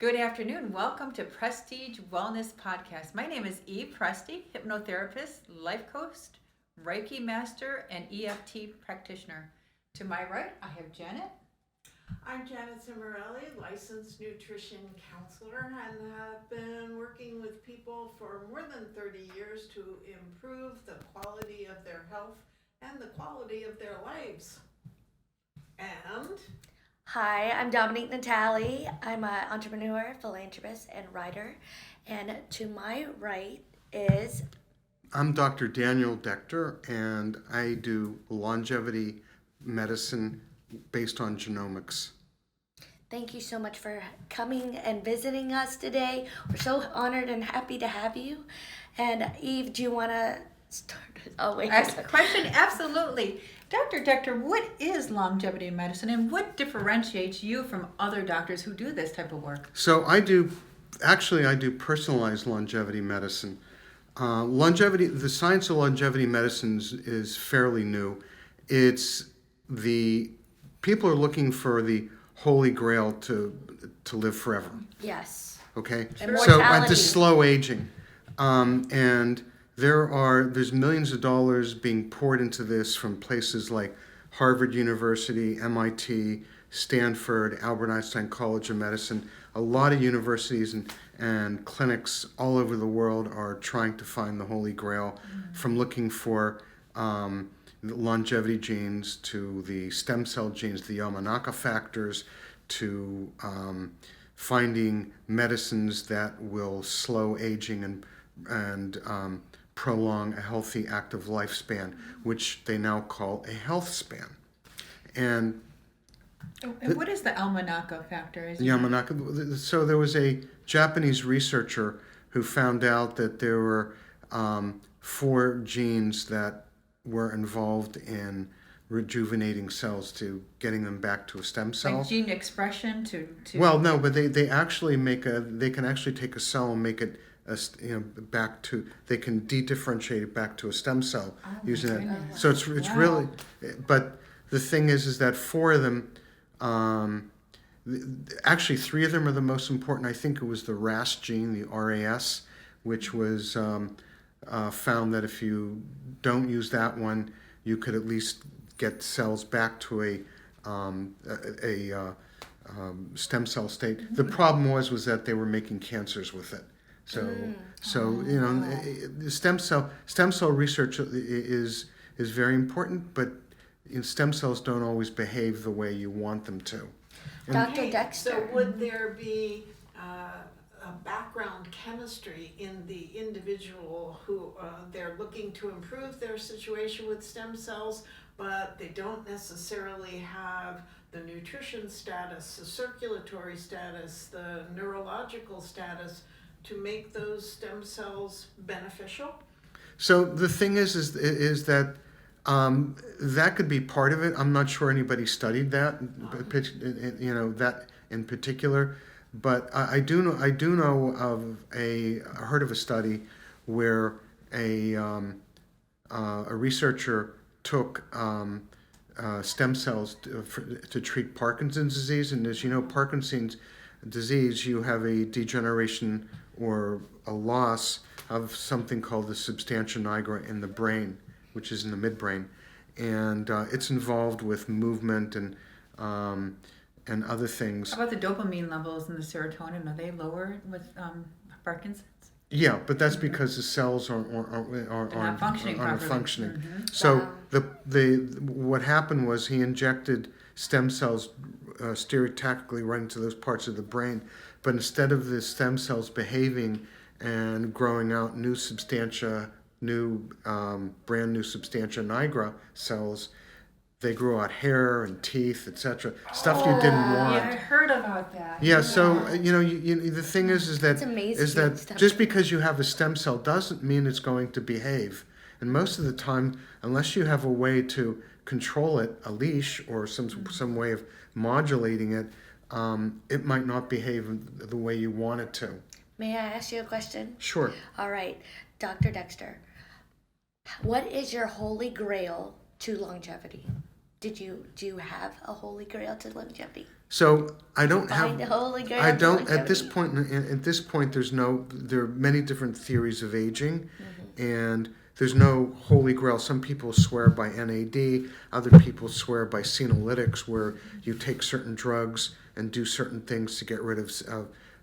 Good afternoon. Welcome to Prestege Wellness Podcast. My name is Eve Prestege, hypnotherapist, life coach, Reiki master, and EFT practitioner. To my right, I have Janet. I'm Janet Cimarelli, licensed nutrition counselor, and have been working with people for more than 30 years to improve the quality of their health and the quality of their lives. And Hi, I'm Dominique Natali. I'm an entrepreneur, philanthropist, and writer. And to my right is... I'm Dr. Dekter, and I do longevity medicine based on genomics. Thank you so much for coming and visiting us today. We're so honored and happy to have you. And Eve, do you want to start? Oh, wait. Ask a question? Absolutely. Dr. Dekter, what is longevity medicine and what differentiates you from other doctors who do this type of work? So I do personalized longevity medicine. The science of longevity medicine is fairly new. People are looking for the holy grail to live forever. Yes. Okay? Immortality. So to slow aging. And there's millions of dollars being poured into this from places like Harvard University, MIT, Stanford, Albert Einstein College of Medicine. A lot of universities and clinics all over the world are trying to find the holy grail, from looking for longevity genes to the stem cell genes, the Yamanaka factors, to finding medicines that will slow aging and prolong a healthy, active lifespan, which they now call a health span. And what is the Yamanaka factor? Yamanaka. So there was a Japanese researcher who found out that there were 4 genes that were involved in rejuvenating cells, to getting them back to a stem cell. Like gene expression to... Well, no, but they can actually take a cell and make it back to, they can de-differentiate it back to a stem cell using it. So it's really, but the thing is that 4 of them, actually 3 of them are the most important. I think it was the RAS gene, the RAS, which was found that if you don't use that one, you could at least get cells back to a stem cell state. Mm-hmm. The problem was that they were making cancers with it. Stem cell research is very important, but stem cells don't always behave the way you want them to. Dr. Dekter. So would there be a background chemistry in the individual who they're looking to improve their situation with stem cells, but they don't necessarily have the nutrition status, the circulatory status, the neurological status to make those stem cells beneficial? So the thing is that that could be part of it. I'm not sure anybody studied that, that in particular. But I do know of heard of a study where a researcher took stem cells to treat Parkinson's disease, and as you know, Parkinson's disease, you have a degeneration or a loss of something called the substantia nigra in the brain, which is in the midbrain, and it's involved with movement and other things. How about the dopamine levels and the serotonin? Are they lower with Parkinson's? Yeah, but that's because the cells aren't functioning properly. Mm-hmm. So what happened was he injected stem cells stereotactically right into those parts of the brain, but instead of the stem cells behaving and growing out brand new substantia nigra cells, they grew out hair and teeth, etc. Stuff you didn't want. Yeah, I heard about that. Yeah, so the thing is that just because you have a stem cell doesn't mean it's going to behave. And most of the time, unless you have a way to control it, a leash or some way of modulating it, it might not behave the way you want it to. May I ask you a question? Sure. All right, Dr. Dekter. What is your holy grail to longevity? Do you have a holy grail to longevity? So I don't Find the have. holy grail. I of don't at this longevity. point. At this point, there are many different theories of aging, and there's no holy grail. Some people swear by NAD. Other people swear by senolytics, where you take certain drugs and do certain things to get rid of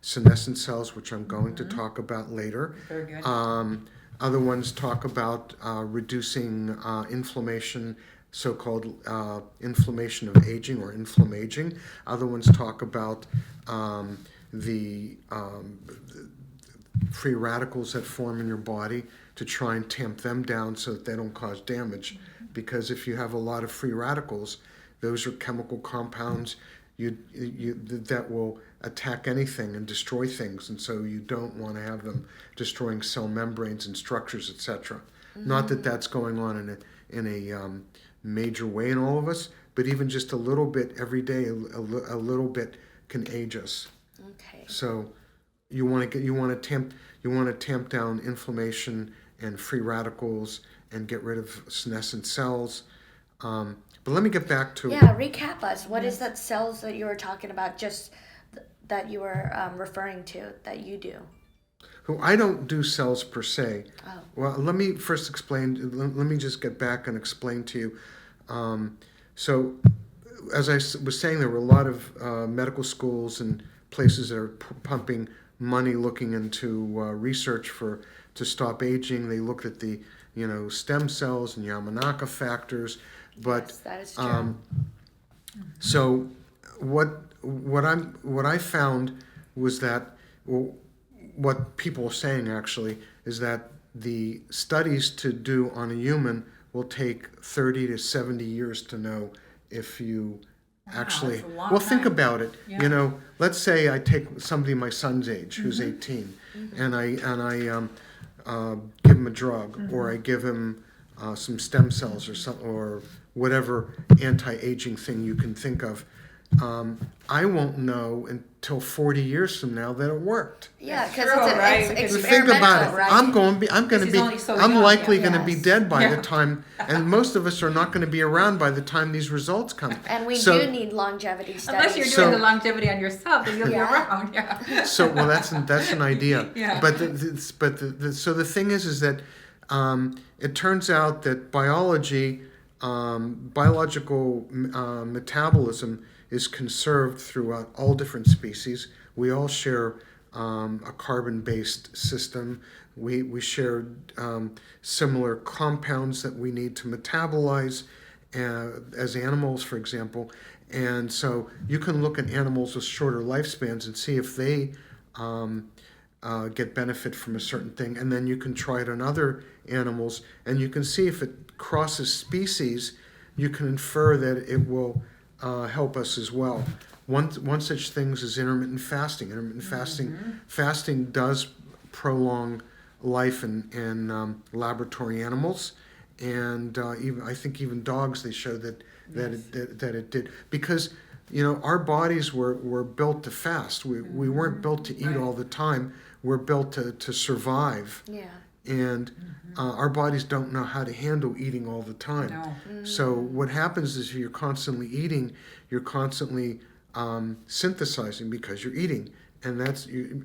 senescent cells, which I'm going to talk about later. Very good. Other ones talk about reducing inflammation, so-called inflammation of aging or inflammaging. Other ones talk about the free radicals that form in your body to try and tamp them down so that they don't cause damage. Because if you have a lot of free radicals, those are chemical compounds that will attack anything and destroy things, and so you don't want to have them destroying cell membranes and structures, etc. Not that that's going on in a major way in all of us, but even just a little bit every day, a little bit can age us. Okay. So you want to tamp down inflammation and free radicals and get rid of senescent cells. But let me get back to recap us. What is that cells that you were talking about? Just that you were referring to that you do. I don't do cells per se. Oh. Well, let me first explain. Let me just get back and explain to you. So, as I was saying, there were a lot of medical schools and places that are pumping money looking into research to stop aging. They looked at the stem cells and Yamanaka factors, but Yes, that is true. so what I found was that what people are saying actually is that the studies to do on a human will take 30 to 70 years to know if you actually. that's a long Well, think time. about it. Yeah. Let's say I take somebody my son's age who's 18, and I give him a drug, or I give him some stem cells or whatever anti-aging thing you can think of. I won't know until 40 years from now that it worked. Yeah, That's because true, right? it's Because experimental, Think about it. right? I'm going Because to he's be. only so I'm young, likely yeah. going to be Yes. dead by Yeah. the time, and most of us are not going to be around by the time these results come. And we So- do need longevity studies. Unless you're doing So- the longevity on yourself, then you'll be Yeah. around. Yeah. So well, that's an idea. Yeah. But so the thing is that it turns out that biological metabolism is conserved throughout all different species. We all share a carbon-based system. We share similar compounds that we need to metabolize as animals, for example. And so you can look at animals with shorter lifespans and see if they get benefit from a certain thing. And then you can try it on other animals, and you can see if it crosses species, you can infer that it will help us as well. One such thing is intermittent fasting. Fasting does prolong life in laboratory animals, and I think even dogs, they show that it did, because our bodies were built to fast. We weren't built to eat Right. all the time. We're built to survive, Yeah. and our bodies don't know how to handle eating all the time. No. So what happens is if you're constantly eating, you're constantly synthesizing because you're eating, and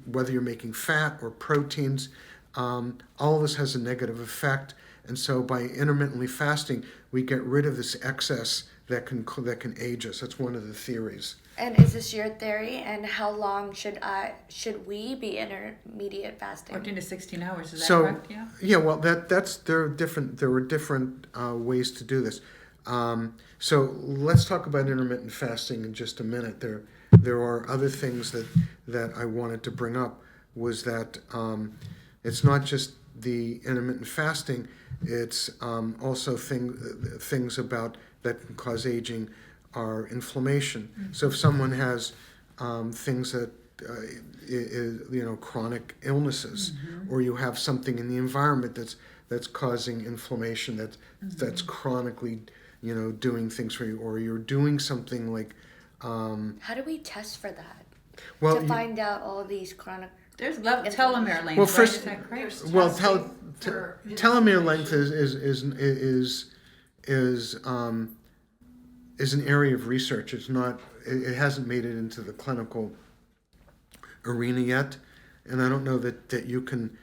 whether you're making fat or proteins, all of this has a negative effect. And so by intermittently fasting, we get rid of this excess that can age us. That's one of the theories. And is this your theory? And how long should we be intermediate fasting? 14 to 16 hours, is that So correct? Yeah. yeah, well there were different ways to do this. So let's talk about intermittent fasting in just a minute. There are other things that I wanted to bring up. Was that it's not just the intermittent fasting, it's also things about that can cause aging are inflammation. Mm-hmm. So if someone has things that chronic illnesses, or you have something in the environment that's causing inflammation that's chronically doing things for you, or you're doing something like How do we test for that? well To find out all these chronic. There's telomere length, Well, right? first- Is that correct? There's well testing for telomere length inflammation. is is an area of research. It's not. It hasn't made it into the clinical arena yet, and I don't know that you can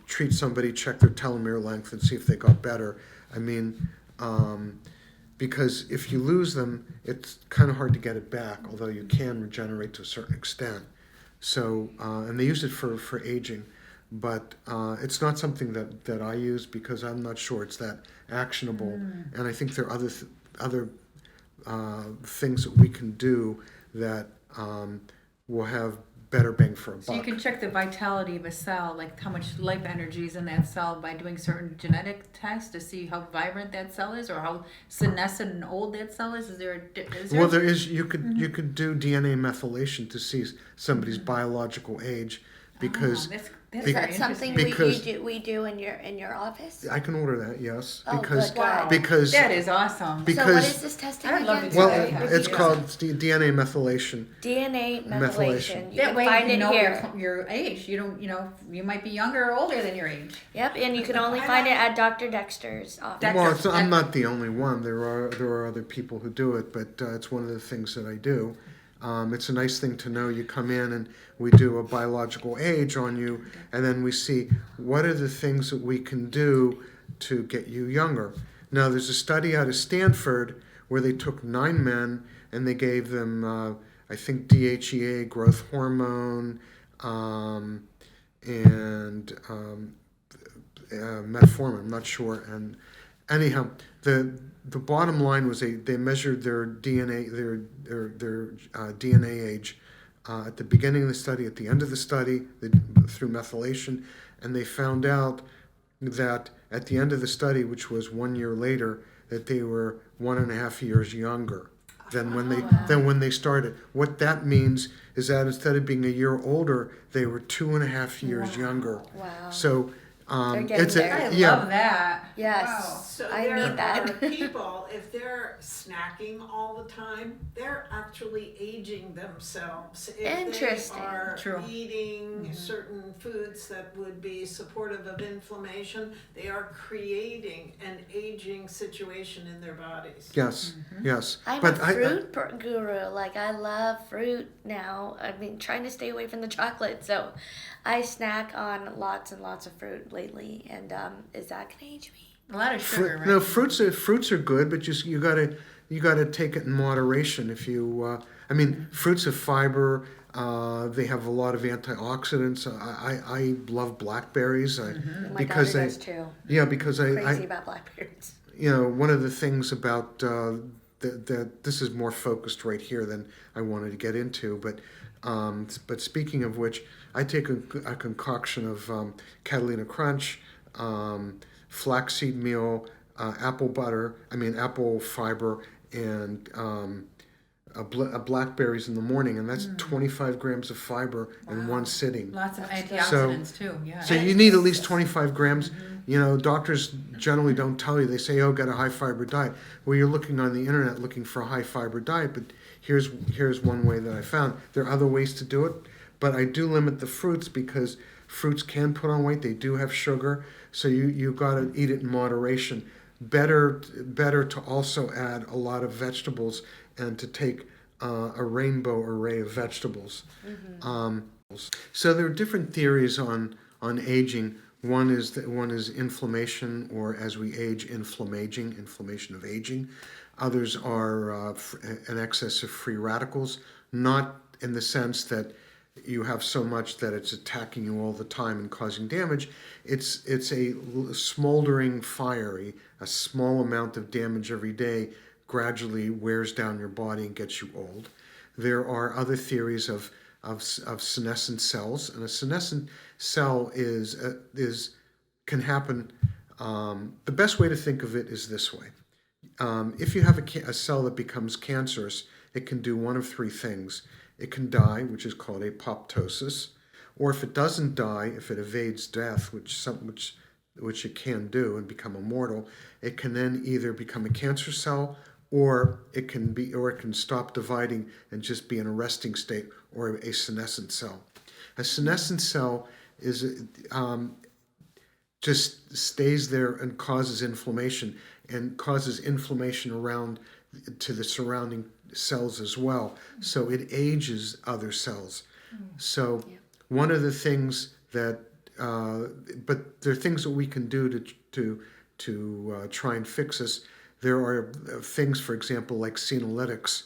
treat somebody, check their telomere length, and see if they got better. I mean, because if you lose them, it's kind of hard to get it back, although you can regenerate to a certain extent. So, and they use it for aging, but it's not something that I use because I'm not sure it's that actionable. And I think there are other things that we can do that will have better bang for a buck. So you can check the vitality of a cell, like how much life energy is in that cell by doing certain genetic tests to see how vibrant that cell is or how senescent and old that cell is. Is there? Well, there is. You could do DNA methylation to see somebody's biological age because that's Is very that something interesting. we do in your office? I can order that. Yes, Oh, because good. Wow. because That is awesome. because So what is this testing I'd love again? to well, do that. it's Yeah. called DNA methylation. DNA methylation. You That can way find you can it know here. your age. You don't, you might be younger or older than your age. Yep, and you can only find it at Dr. Dekter's office. Dekter. Well, I'm not the only one. There are other people who do it, but it's one of the things that I do. It's a nice thing to know. You come in and we do a biological age on you, and then we see what are the things that we can do to get you younger. Now, there's a study out of Stanford where they took 9 men and they gave them, I think, DHEA, growth hormone, and metformin. I'm not sure. And anyhow, the bottom line was they measured their DNA DNA age at the beginning of the study, at the end of the study, through methylation, and they found out that at the end of the study, which was 1 year later, that they were 1.5 years younger than when they started. What that means is that instead of being a year older, they were 2.5 years younger. Wow. So They're getting it's there. I yeah. love that. Yes. Wow. So I there need that. are people, if they're snacking all the time, they're actually aging themselves. If Interesting. they are True. eating certain foods that would be supportive of inflammation, they are creating an aging situation in their bodies. Yes, yes. I'm But a fruit guru. Like, I love fruit now. I've been trying to stay away from the chocolate, so I snack on lots and lots of fruit lately. And is that gonna age me? A lot of sugar, right? no, fruits are good, but you gotta take it in moderation. If you, I mean, fruits have fiber. They have a lot of antioxidants. I love blackberries. My because daughter they, does too. yeah, because Crazy about blackberries. one of the things about that this is more focused right here than I wanted to get into, but speaking of which, I take a concoction of Catalina Crunch, flaxseed meal, apple fiber, and blackberries in the morning, and that's 25 grams of fiber in one sitting. Lots of antioxidants too. Yeah. So you need at least 25 grams. Doctors generally don't tell you. They say, "Oh, get a high fiber diet." Well, you're looking on the internet looking for a high fiber diet, but here's one way that I found. There are other ways to do it, but I do limit the fruits because fruits can put on weight. They do have sugar, so you got to eat it in moderation. Better to also add a lot of vegetables and to take a rainbow array of vegetables. So there are different theories on aging. One is inflammation, or as we age, inflammation of aging. Others are an excess of free radicals, not in the sense that you have so much that it's attacking you all the time and causing damage. It's a smoldering fire. A small amount of damage every day gradually wears down your body and gets you old. There are other theories of senescent cells, and a senescent cell can happen. The best way to think of it is this way: if you have a cell that becomes cancerous, it can do one of 3 things. It can die, which is called apoptosis, or if it doesn't die, if it evades death, which it can do and become immortal, it can then either become a cancer cell, or it can stop dividing and just be in a resting state, or a senescent cell. A senescent cell is just stays there and causes inflammation around to the surrounding cells as well. So it ages other cells. So one of the things that, but there are things that we can do to try and fix this. There are things, for example, like senolytics.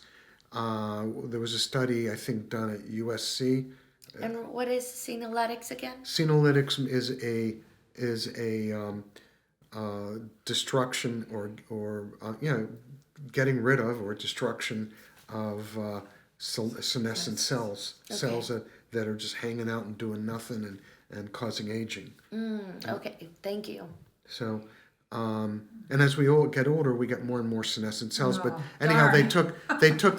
There was a study, I think, done at USC. And what is senolytics again? Senolytics is a destruction or getting rid of or destruction of senescent cells, cells that are just hanging out and doing nothing and causing aging. Okay, thank you. So, and as we all get older, we get more and more senescent cells. But anyhow, they took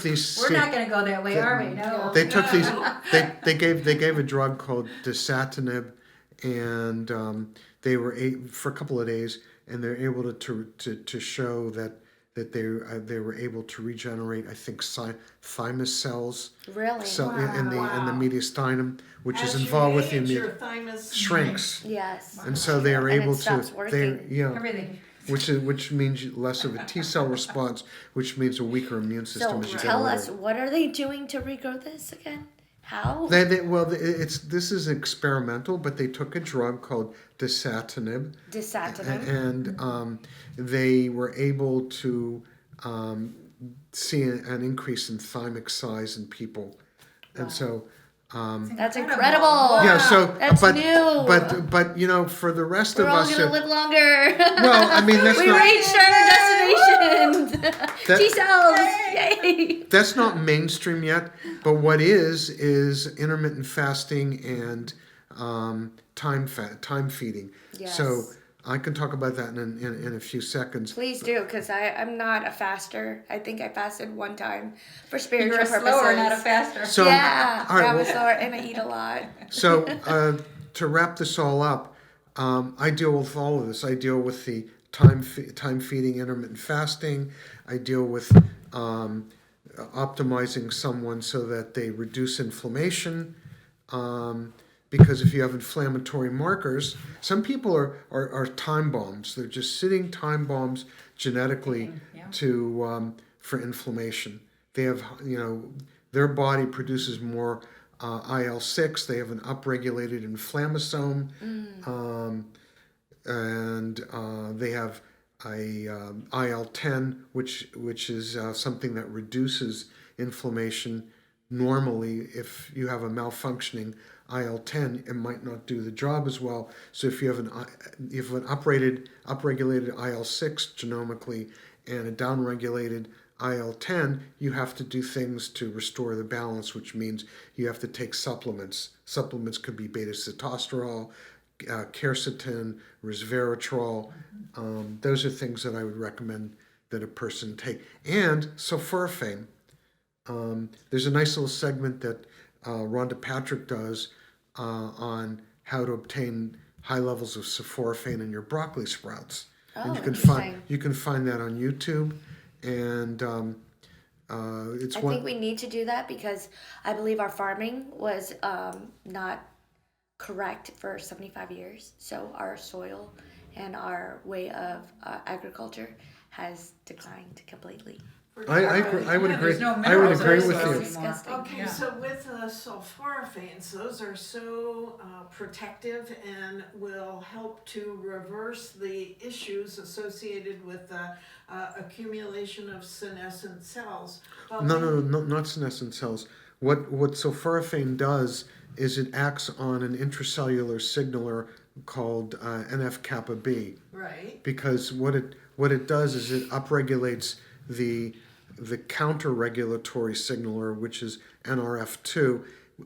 these. We're not going to go that way, are we? No. They took these. They gave a drug called desatinib, and they were for a couple of days, and they're able to show that they were able to regenerate, I think, thymus cells. Really? In the mediastinum, which is involved with the your thymus shrinks. Yes. And so they are able it stops to. working. Everything. Which means less of a T cell response, which means a weaker immune system So as you get tell older. us, what are they doing to regrow this again? How? This is experimental, but they took a drug called desatinib, and they were able to see an increase in thymic size in people, and so. That's incredible. Yeah, so That's but new. but for the rest We're of all us, gonna live longer. well, I mean that's we not reached our destination. T cells. Yay. that's not mainstream yet. But what is intermittent fasting and time feeding. Yes. So I can talk about that in a few seconds. Please do, because I'm not a faster. I think I fasted one time for spiritual You're a purposes. slower, not a faster. So Yeah, all right, I'm a well, slower, and I eat a lot. So to wrap this all up, I deal with all of this. I deal with the time feeding, intermittent fasting. I deal with optimizing someone so that they reduce inflammation. Because if you have inflammatory markers, some people are time bombs. They're just sitting time bombs genetically for inflammation. They have, their body produces more IL-6. They have an upregulated inflammasome, and they have a IL-10, which is something that reduces inflammation. Normally, if you have a malfunctioning IL-10, it might not do the job as well. So if you have an upregulated IL-6 genomically and a downregulated IL-10, you have to do things to restore the balance, which means you have to take supplements. Supplements could be beta-sitosterol, quercetin, resveratrol. Those are things that I would recommend that a person take. And sulforaphane. There's a nice little segment that Rhonda Patrick does on how to obtain high levels of sulforaphane in your broccoli sprouts. And you can find that on YouTube, and it's I think we need to do that because I believe our farming was not correct for 75 years. So our soil and our way of agriculture has declined completely. I would agree. There's no I would minerals agree or with so you. anymore. Disgusting. Okay, Yeah. so with sulforaphanes, those are so protective and will help to reverse the issues associated with the accumulation of senescent cells. But No, not senescent cells. What sulforaphane does is it acts on an intracellular signaler called NF-kappa B. Right. Because what it does is it upregulates the counter-regulatory signaler, which is NRF2.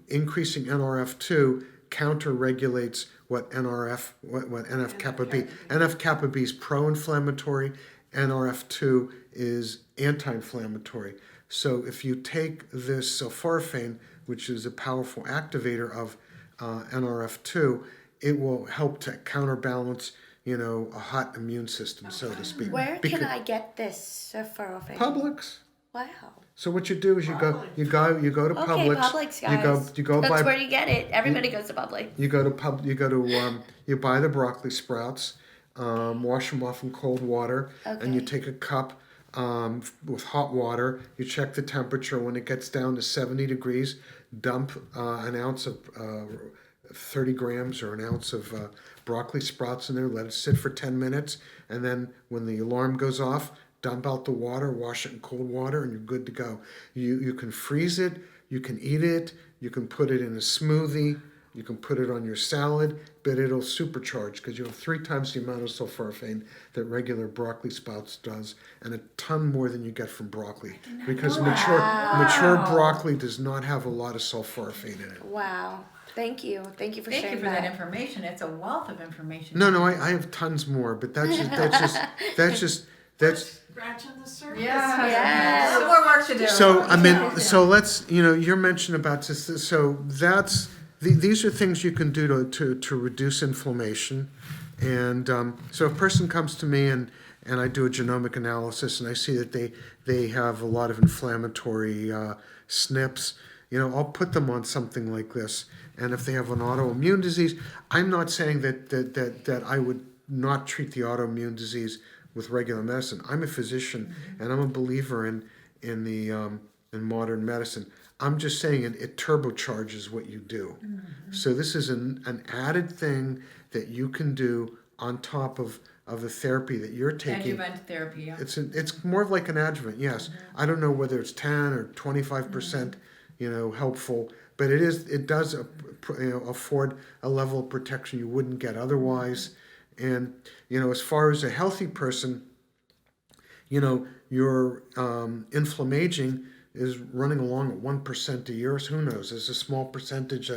Increasing NRF2 counter-regulates what NF-kappa B. NF-kappa B is pro-inflammatory. NRF2 is anti-inflammatory. So if you take this sulforaphane, which is a powerful activator of NRF2, it will help to counterbalance, a hot immune system, so to speak. Where can I get this sulforaphane? Publix. Wow. So what you do is you go to Publix. Publix, guys. You go That's buy. where you get it. Everybody goes to Publix. You buy the broccoli sprouts, wash them off in cold water, and you Okay. take a cup with hot water. You check the temperature. When it gets down to 70 degrees, dump an ounce of 30 grams or an ounce of broccoli sprouts in there. Let it sit for 10 minutes. And then when the alarm goes off, dump out the water, wash it in cold water, and you're good to go. You can freeze it. You can eat it. You can put it in a smoothie. You can put it on your salad, but it'll supercharge because you'll have 3 times the amount of sulforaphane that regular broccoli sprouts does, and a ton more than you get from broccoli. Because mature broccoli does not have a lot of sulforaphane in it. Wow. Thank you. Thank you for Thank sharing you for that information. It's a wealth of information. No, I have tons more, but that's Scratching the surface. Yeah. A little more work to do. So I mean, so let's you're mentioning about this. So that's these are things you can do to reduce inflammation, and so if a person comes to me and I do a genomic analysis and I see that they have a lot of inflammatory SNPs, I'll put them on something like this. And if they have an autoimmune disease, I'm not saying that I would not treat the autoimmune disease with regular medicine. I'm a physician, and I'm a believer in modern medicine. I'm just saying it turbocharges what you do. So this is an added thing that you can do on top of a therapy that you're taking. Adjuvant therapy, yeah. It's more of like an adjuvant, yes. I don't know whether it's 10 or 25%, helpful, but it does afford a level of protection you wouldn't get otherwise. And as far as a healthy person, your inflammaging is running along at 1% a year. So who knows? There's a small percentage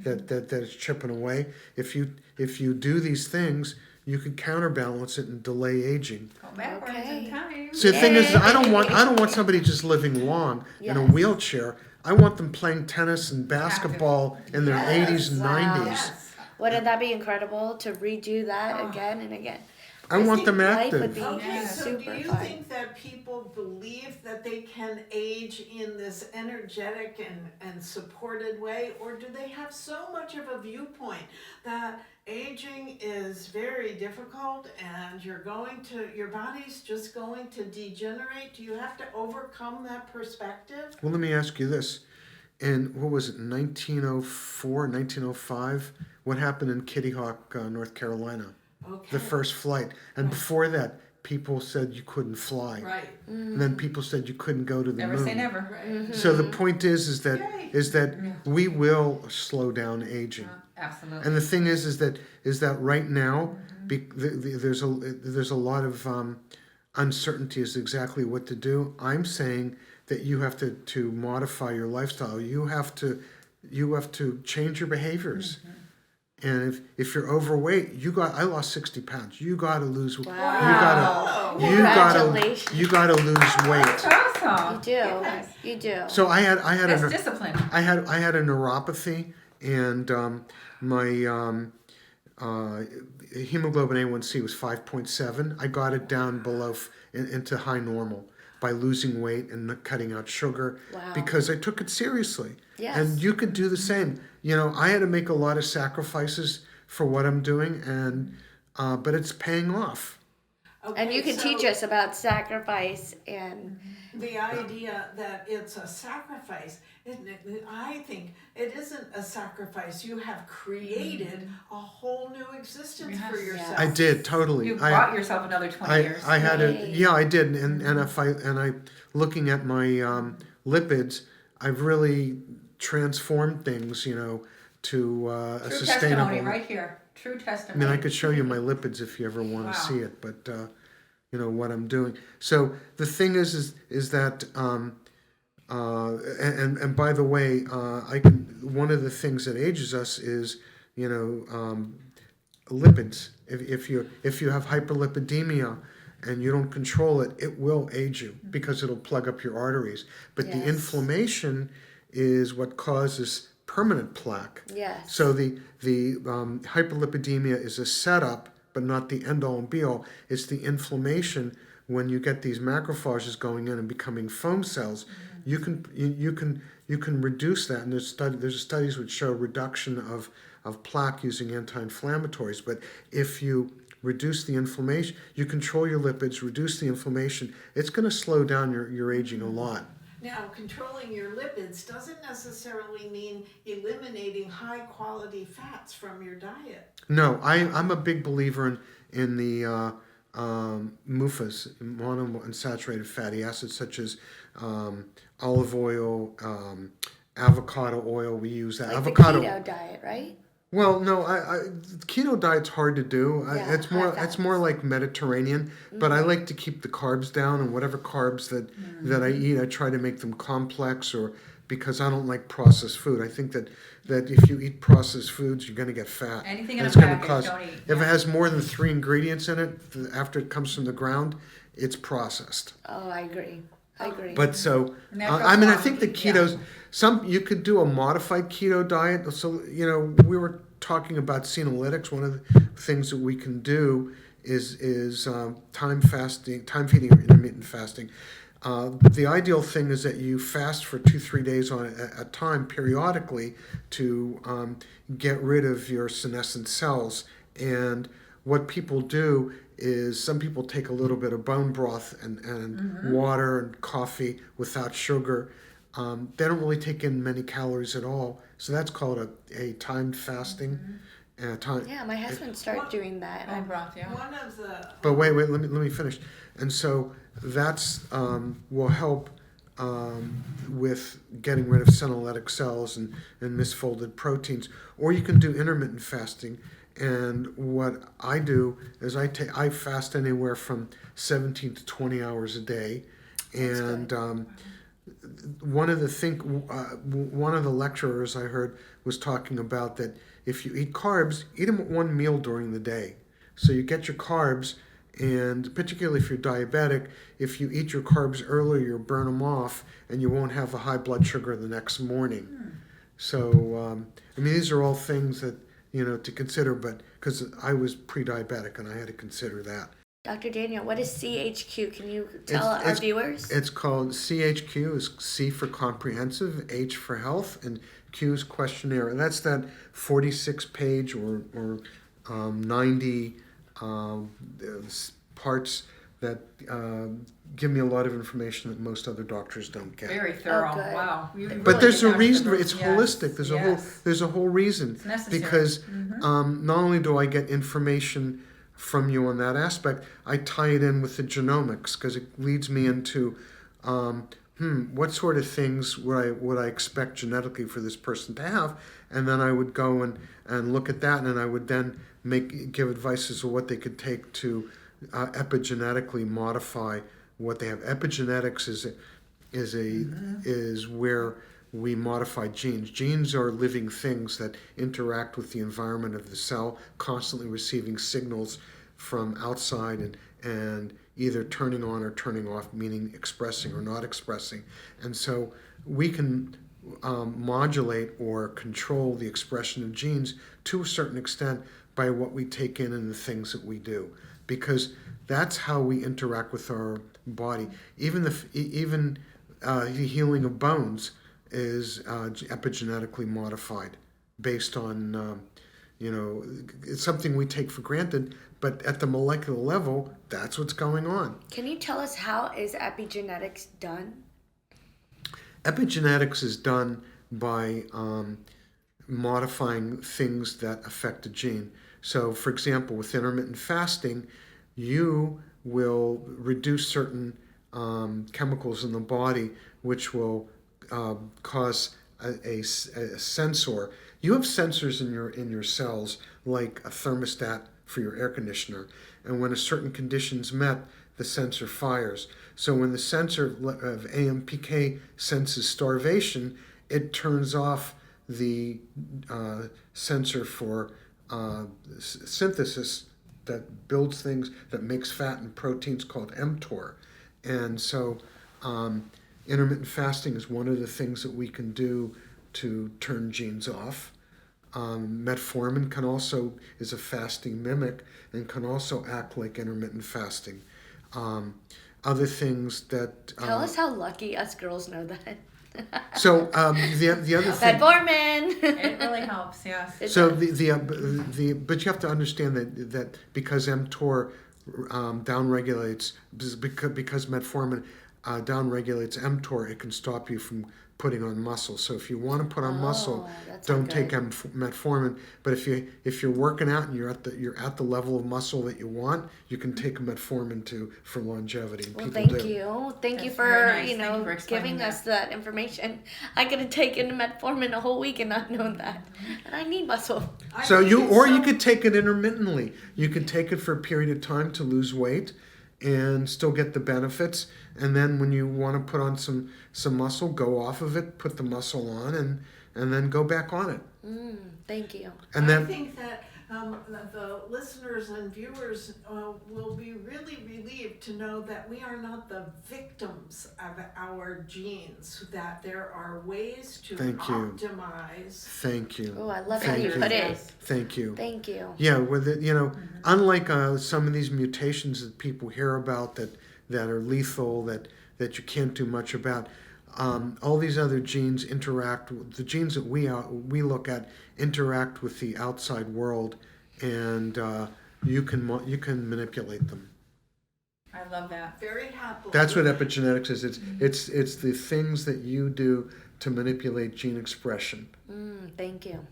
that is chipping away. If you do these things, you can counterbalance it and delay aging. Go backwards in time. See, the thing is, I don't want somebody just living long in a wheelchair. I want them playing tennis and basketball in their 80s and 90s. Yes. Wouldn't that be incredible to redo that again and again? I want them Life would active. be Okay, so do super you fun. think that people believe that they can age in this energetic and supported way, or do they have so much of a viewpoint that aging is very difficult and your body's just going to degenerate? Do you have to overcome that perspective? Well, let me ask you this. In, what was it, 1904, 1905? What happened in Kitty Hawk, North Carolina? Okay. The first flight. And before that, people said you couldn't fly. Right. And then people said you couldn't go to the Never moon. say never. Right. So the point is that Yay. we will slow down aging. Absolutely. And the thing is that right now, there's a lot of uncertainty as to exactly what to do. I'm saying that you have to modify your lifestyle. You have to change your behaviors. And if you're overweight, I lost 60 pounds. You got to lose. Wow. You got Congratulations. you got to lose weight. That's awesome. You do. Yes. You do. So I had That's discipline. I had a neuropathy, and my hemoglobin A1C was 5.7. I got it down below into high normal by losing weight and cutting out sugar because I took it seriously. Yes. And you could do the same. I had to make a lot of sacrifices for what I'm doing, and but it's paying off. Okay, And you can so teach us about sacrifice and the idea that it's a sacrifice, I think it isn't a sacrifice. You have created a whole new existence for Yes. yourself. I did totally. You bought yourself another 20 years. I had Yay. I did, and I looking at my lipids, I've really transformed things, to a True sustainable. testimony right here. True I testimony. mean, I could show you my lipids if you ever want to see it, but what I'm doing. So the thing is that, and by the way, one of the things that ages us is, lipids. If you have hyperlipidemia and you don't control it, it will age you because it'll plug up your arteries. But the Yes. inflammation is what causes permanent plaque. yes. So the hyperlipidemia is a setup, but not the end all and be all. It's the inflammation when you get these macrophages going in and becoming foam cells. You can reduce that, and there's studies which show reduction of plaque using anti-inflammatories. But if you reduce the inflammation. You control your lipids, reduce the inflammation. It's going to slow down your aging a lot. Now, controlling your lipids doesn't necessarily mean eliminating high quality fats from your diet. No, I'm a big believer in the MUFAs, monounsaturated fatty acids, such as olive oil, avocado oil. We use that. Like avocado. the keto diet, right? Well, no, keto diet's hard to do. Yeah, It's more like Mediterranean, but I like to keep the carbs down, and whatever carbs that I eat, I try to make them complex, or because I don't like processed food. I think that if you eat processed foods, you're going to get fat. Anything in And a it's gonna package, don't eat. If it has more than 3 ingredients in it, after it comes from the ground, it's processed. Oh, I agree. But so, Natural I farm, think the ketos, you could do a modified keto diet. So, we were talking about senolytics. One of the things that we can do is time feeding or intermittent fasting. The ideal thing is that you fast for 2-3 days on a time periodically to get rid of your senescent cells. And what people do is some people take a little bit of bone broth and water and coffee without sugar. They don't really take in many calories at all. So that's called a timed fasting. Yeah, my husband started doing that. Bone broth, yeah. One of the But wait, let me finish. And so that's will help with getting rid of senolytic cells and misfolded proteins. Or you can do intermittent fasting. And what I do is I fast anywhere from 17 to 20 hours a day. And one of the lecturers I heard was talking about that if you eat carbs, eat them at one meal during the day. So you get your carbs, and particularly if you're diabetic, if you eat your carbs earlier, you'll burn them off, and you won't have a high blood sugar the next morning. So, these are all things that, to consider, but because I was pre-diabetic and I had to consider that. Dr. Daniel, what is CHQ? Can you tell our viewers? It's called CHQ, is C for comprehensive, H for health, and Q is questionnaire. And that's that 46-page or 90 parts that give me a lot of information that most other doctors don't get. Very thorough. Oh, good. Wow. But there's a reason. Yes. It's holistic. There's a whole reason. It's necessary. Because not only do I get information from you on that aspect, I tie it in with the genomics, because it leads me into what sort of things would I expect genetically for this person to have, and then I would go and look at that, and I would then give advice as to what they could take to epigenetically modify what they have. Epigenetics is where we modify genes. Genes are living things that interact with the environment of the cell, constantly receiving signals from outside and either turning on or turning off, meaning expressing or not expressing. And so we can modulate or control the expression of genes to a certain extent by what we take in and the things that we do, because that's how we interact with our body. Even the healing of bones is epigenetically modified based on, it's something we take for granted, but at the molecular level, that's what's going on. Can you tell us how is epigenetics done? Epigenetics is done by modifying things that affect a gene. So, for example, with intermittent fasting, you will reduce certain chemicals in the body, which will cause a sensor. You have sensors in your cells, like a thermostat for your air conditioner, and when a certain condition's met, the sensor fires. So when the sensor of AMPK senses starvation, it turns off the sensor for synthesis that builds things, that makes fat and proteins, called mTOR. And so intermittent fasting is one of the things that we can do to turn genes off. Metformin is a fasting mimic and can also act like intermittent fasting. Other things that... Tell us how lucky us girls know that. So the other thing. Metformin. It really helps, yes. So but you have to understand that because mTOR downregulates because metformin downregulates mTOR, it can stop you from putting on muscle. So if you want to put on muscle, that's don't not take good. metformin. But if you're working out and you're at the level of muscle that you want, you can take metformin for longevity. And Well, people thank do. you. Thank you That's for, very nice. you Thank you know, for explaining giving that. us that information. I could have taken metformin a whole week and not known that. And I need muscle. I So think you it's or you could take it intermittently. You could take it for a period of time to lose weight and still get the benefits. And then when you want to put on some muscle, go off of it, put the muscle on, and then go back on it. Thank you. And I then think that the listeners and viewers will be really relieved to know that we are not the victims of our genes, that there are ways to Thank you. optimize. thank you. Oh, I love how Thank you you. put it. Yes. Thank you. Thank you. Yeah, with it, unlike some of these mutations that people hear about that are lethal, that you can't do much about. All these other genes interact. The genes that we look at interact with the outside world, and you can manipulate them. I love that. Very happily. That's what epigenetics is. It's the things that you do to manipulate gene expression. Thank you.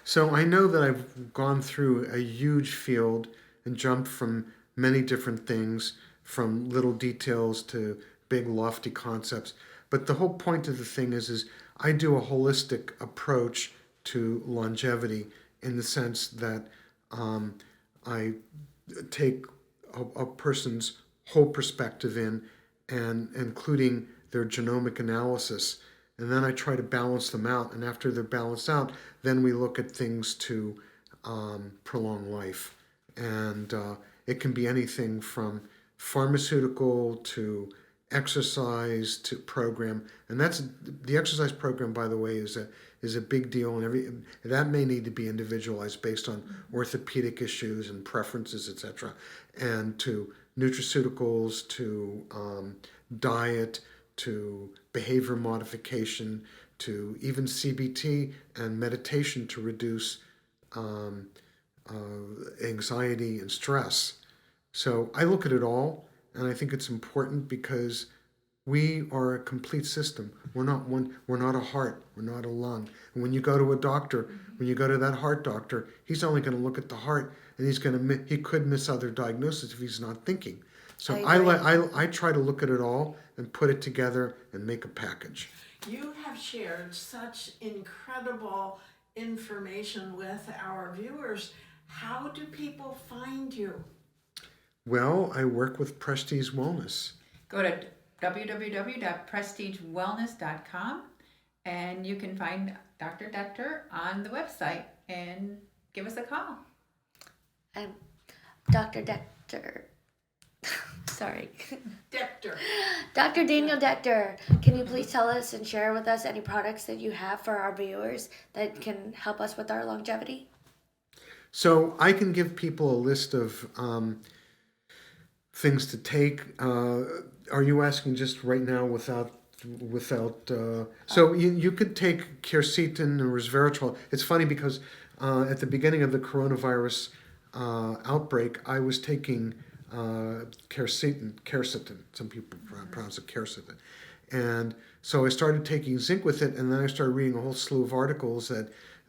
So I know that I've gone through a huge field and jumped from many different things, from little details to big lofty concepts. But the whole point of the thing is I do a holistic approach to longevity in the sense that I take a person's whole perspective in, and including their genomic analysis. And then I try to balance them out. And after they're balanced out, then we look at things to prolong life. And it can be anything from pharmaceutical to exercise to program. And that's the exercise program, by the way, is a big deal, and that may need to be individualized based on orthopedic issues and preferences, etc. And to nutraceuticals, to diet, to behavior modification, to even CBT and meditation to reduce anxiety and stress. So I look at it all, and I think it's important because we are a complete system. We're not a heart. We're not a lung. And when you go to a doctor, when you go to that heart doctor, he's only going to look at the heart, and he could miss other diagnoses if he's not thinking. So I try to look at it all and put it together and make a package. You have shared such incredible information with our viewers. How do people find you? Well, I work with Prestege Wellness. Go to www.prestegewellness.com and you can find Dr. Dekter on the website and give us a call. I'm Dr. Dekter. Sorry. Deakter. Dr. Daniel Deakter, can you please tell us and share with us any products that you have for our viewers that can help us with our longevity? So I can give people a list of things to take. Are you asking just right now without? So you could take quercetin or resveratrol. It's funny because at the beginning of the coronavirus outbreak, I was taking quercetin. Some people pronounce it quercetin. And so I started taking zinc with it, and then I started reading a whole slew of articles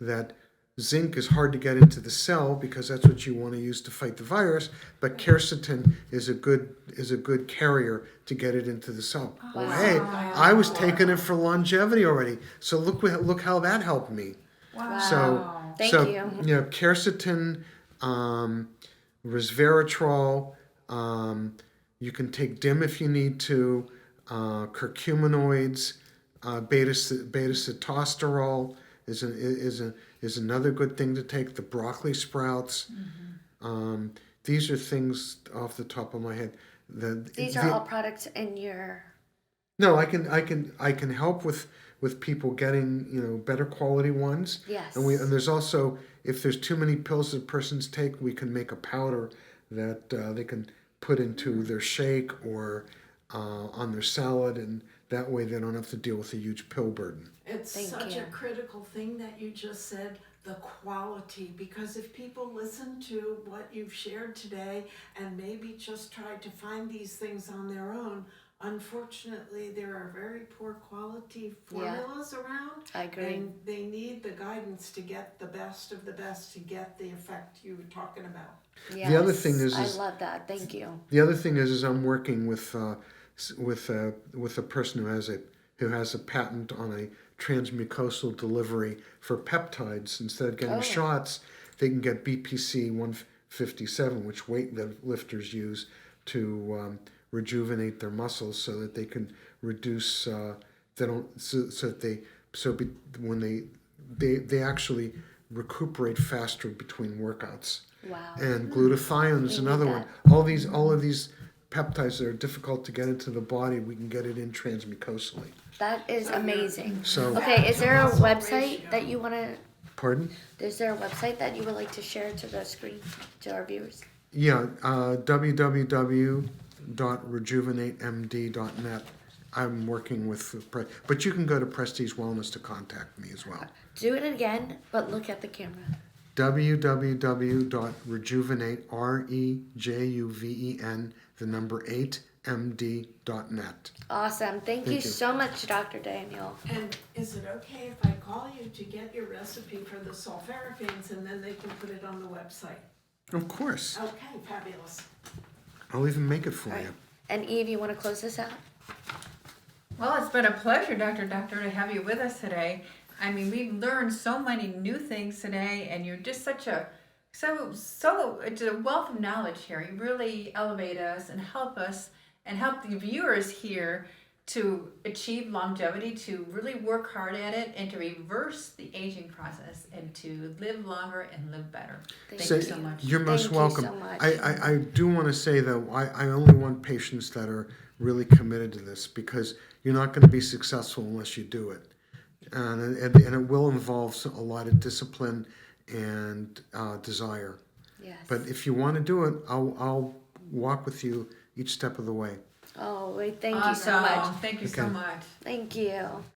that zinc is hard to get into the cell because that's what you want to use to fight the virus, but quercetin is a good carrier to get it into the cell. Well, hey, I was taking it for longevity already, so look how that helped me. Wow. Thank So you. Quercetin, resveratrol. You can take DIM if you need to. Curcuminoids, beta-sitosterol is another good thing to take. The broccoli sprouts. These are things off the top of my head. These are all products in your... No, I can help with people getting better quality ones. Yes. And there's also, if there's too many pills that persons take, we can make a powder that they can put into their shake or on their salad, and That way they don't have to deal with a huge pill burden. It's Thank such you. a critical thing that you just said, the quality, because if people listen to what you've shared today and maybe just tried to find these things on their own, unfortunately, there are very poor quality formulas around. I agree. And they need the guidance to get the best of the best to get the effect you were talking about. Yes, The other thing is I love that. Thank you. the other thing is I'm working with a person who has a patent on a transmucosal delivery for peptides. Instead of getting shots, they can get BPC 157, which weightlifters use to rejuvenate their muscles, so that they can reduce. When they actually recuperate faster between workouts. Wow. And glutathione is We another need one. that. All of these peptides that are difficult to get into the body, we can get it in transmucosally. That is amazing. So, Okay, is there a Muscle website ratio. that you want to? pardon? Is there a website that you would like to share to the screen, to our viewers? Yeah, www.rejuvenatemd.net. I'm working with, but you can go to Prestige Wellness to contact me as well. Do it again, but look at the camera. www.rejuvenate, REJUVEN, the number 8, MD.net. Awesome. Thank you you. so much, Dr. Daniel. And is it okay if I call you to get your recipe for the sulforaphane and then they can put it on the website? Of course. Okay, fabulous. I'll even make it for All right. you. And Eve, you want to close this out? Well, it's been a pleasure, Dr. Dekter, to have you with us today. I mean, we've learned so many new things today, and you're just it's a wealth of knowledge here. You really elevate us and help the viewers here to achieve longevity, to really work hard at it, and to reverse the aging process, and to live longer and live better. Thank you so much. You're most Thank you welcome. so much. I do want to say, though, I only want patients that are really committed to this, because you're not going to be successful unless you do it. And it will involve a lot of discipline and desire. Yes. But if you want to do it, I'll walk with you each step of the way. Oh, wait, thank you so much. Thank you so Okay. much. Thank you.